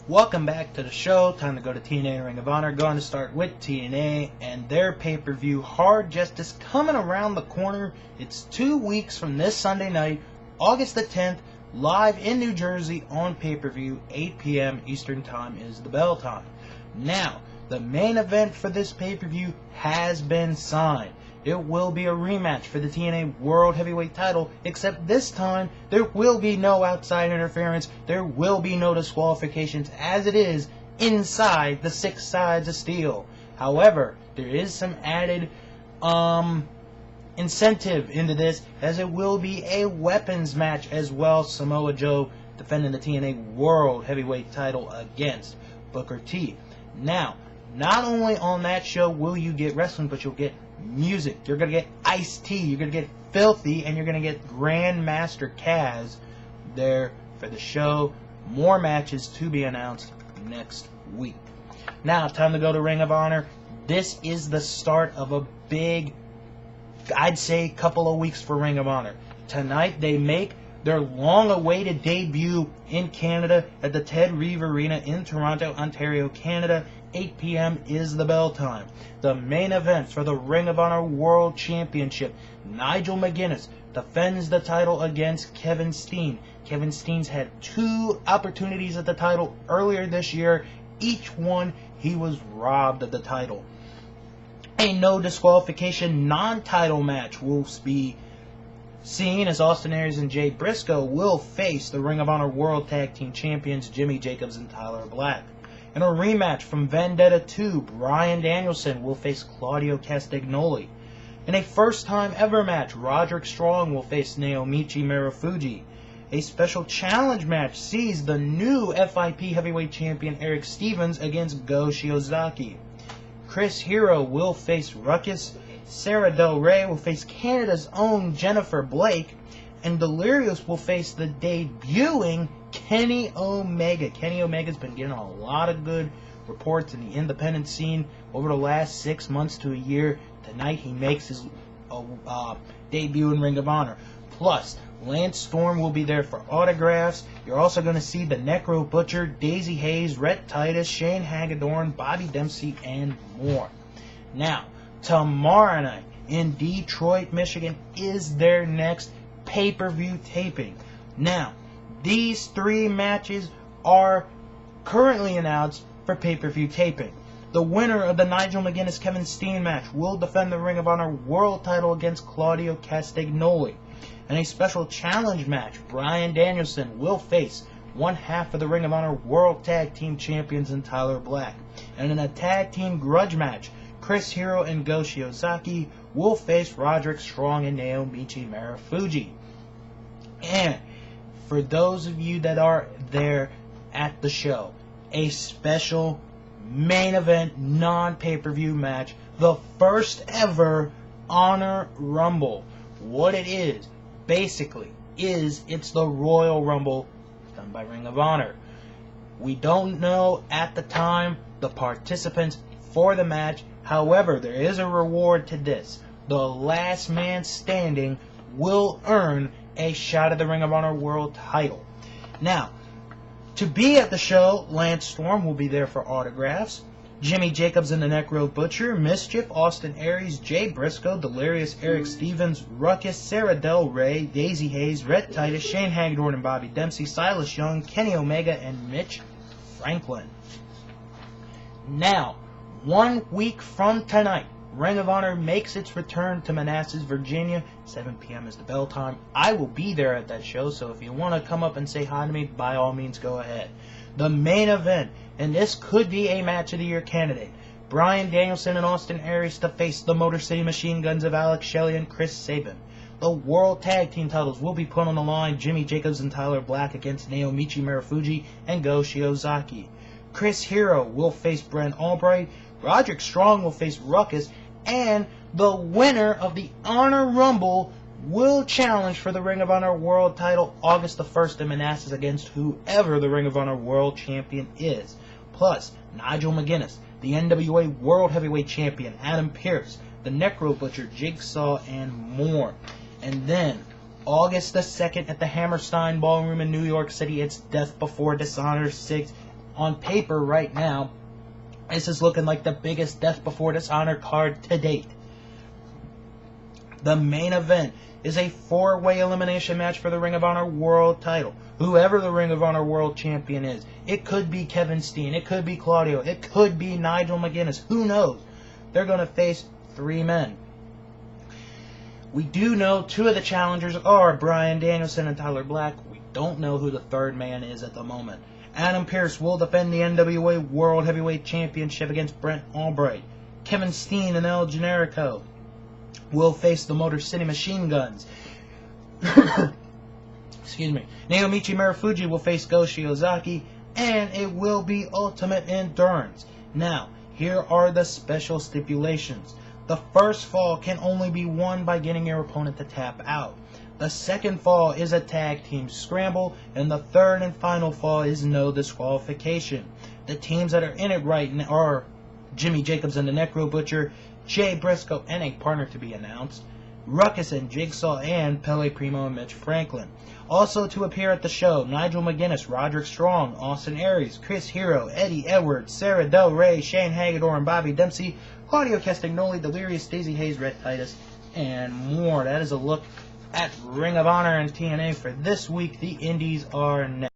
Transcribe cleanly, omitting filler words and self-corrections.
Welcome back to the show. Time to go to TNA Ring of Honor. Going to start with TNA and their pay-per-view Hard Justice coming around the corner. It's 2 weeks from this Sunday night, August the 10th, live in New Jersey on pay-per-view. 8 p.m. Eastern Time is the bell time. Now, the main event for this pay-per-view has been signed. It will be a rematch for the TNA World Heavyweight title, except this time there will be no outside interference, there will be no disqualifications as it is inside the 6 sides of steel. However, there is some added incentive into this, as it will be a weapons match as well. Samoa Joe defending the TNA World Heavyweight title against Booker T. Now, not only on that show will you get wrestling, but you'll get music. You're going to get Ice-T, you're going to get Filthy, and you're going to get Grandmaster Kaz there for the show. More matches to be announced next week. Now, time to go to Ring of Honor. This is the start of a big, I'd say, couple of weeks for Ring of Honor. Tonight, they make their long-awaited debut in Canada at the Ted Reeve Arena in Toronto, Ontario, Canada. 8 p.m. is the bell time. The main event for the Ring of Honor World Championship, Nigel McGuinness defends the title against Kevin Steen. Kevin Steen's had 2 opportunities at the title earlier this year. Each one, he was robbed of the title. A no disqualification non-title match will be seen as Austin Aries and Jay Briscoe will face the Ring of Honor World Tag Team Champions Jimmy Jacobs and Tyler Black. In a rematch from Vendetta 2, Bryan Danielson will face Claudio Castagnoli. In a first-time ever match, Roderick Strong will face Naomichi Marufuji. A special challenge match sees the new FIP Heavyweight Champion Eric Stevens against Go Shiozaki. Chris Hero will face Ruckus. Sarah Del Rey will face Canada's own Jennifer Blake. And Delirious will face the debuting Kenny Omega. Kenny Omega's been getting a lot of good reports in the independent scene over the last 6 months to a year. Tonight he makes his debut in Ring of Honor. Plus, Lance Storm will be there for autographs. You're also going to see the Necro Butcher, Daisy Hayes, Rhett Titus, Shane Hagedorn, Bobby Dempsey, and more. Now, tomorrow night in Detroit, Michigan is their next pay-per-view taping. Now, these 3 matches are currently announced for pay-per-view taping. The winner of the Nigel McGuinness-Kevin Steen match will defend the Ring of Honor World title against Claudio Castagnoli. In a special challenge match, Bryan Danielson will face one half of the Ring of Honor World Tag Team Champions in Tyler Black. And in a tag team grudge match, Chris Hero and Go Shiozaki will face Roderick Strong and Naomichi Marufuji. And for those of you that are there at the show, a special main event non-pay-per-view match, the first ever Honor Rumble. What it is, basically, it's the Royal Rumble done by Ring of Honor. We don't know at the time the participants for the match. However, there is a reward to this. The last man standing will earn a shot at the Ring of Honor World title. Now, to be at the show, Lance Storm will be there for autographs. Jimmy Jacobs and the Necro Butcher, Mischief, Austin Aries, Jay Briscoe, Delirious, Eric Stevens, Ruckus, Sarah Del Rey, Daisy Hayes, Rhett Titus, Shane Hagedorn and Bobby Dempsey, Silas Young, Kenny Omega, and Mitch Franklin. Now, 1 week from tonight, Ring of Honor makes its return to Manassas, Virginia. 7 p.m. is the bell time. I will be there at that show, so if you want to come up and say hi to me, by all means, go ahead. The main event, and this could be a Match of the Year candidate, Bryan Danielson and Austin Aries to face the Motor City Machine Guns of Alex Shelley and Chris Sabin. The World Tag Team titles will be put on the line, Jimmy Jacobs and Tyler Black against Naomichi Marufuji and Go Shiozaki. Chris Hero will face Brent Albright, Roderick Strong will face Ruckus, and the winner of the Honor Rumble will challenge for the Ring of Honor World title August the 1st in Manassas against whoever the Ring of Honor World Champion is. Plus, Nigel McGuinness, the NWA World Heavyweight Champion Adam Pearce, the Necro Butcher Jigsaw, and more. And then, August the 2nd at the Hammerstein Ballroom in New York City, it's Death Before Dishonor 6. on paper right now, this is looking like the biggest Death Before Dishonor card to date. The main event is a 4-way elimination match for the Ring of Honor World title. Whoever the Ring of Honor World Champion is. It could be Kevin Steen. It could be Claudio. It could be Nigel McGuinness. Who knows? They're going to face 3 men. We do know 2 of the challengers are Bryan Danielson and Tyler Black. We don't know who the 3rd man is at the moment. Adam Pearce will defend the NWA World Heavyweight Championship against Brent Albright. Kevin Steen and El Generico will face the Motor City Machine Guns. Excuse me. Naomichi Marufuji will face Go Shiozaki, and it will be Ultimate Endurance. Now, here are the special stipulations. The first fall can only be won by getting your opponent to tap out. The second fall is a tag team scramble, and the third and final fall is no disqualification. The teams that are in it right now are Jimmy Jacobs and the Necro Butcher, Jay Briscoe and a partner to be announced, Ruckus and Jigsaw, and Pele Primo and Mitch Franklin. Also to appear at the show, Nigel McGuinness, Roderick Strong, Austin Aries, Chris Hero, Eddie Edwards, Sarah Del Rey, Shane Hagador and Bobby Dempsey, Claudio Castagnoli, Delirious, Stacey Hayes, Red Titus, and more. That is a look at Ring of Honor and TNA for this week. The Indies are next.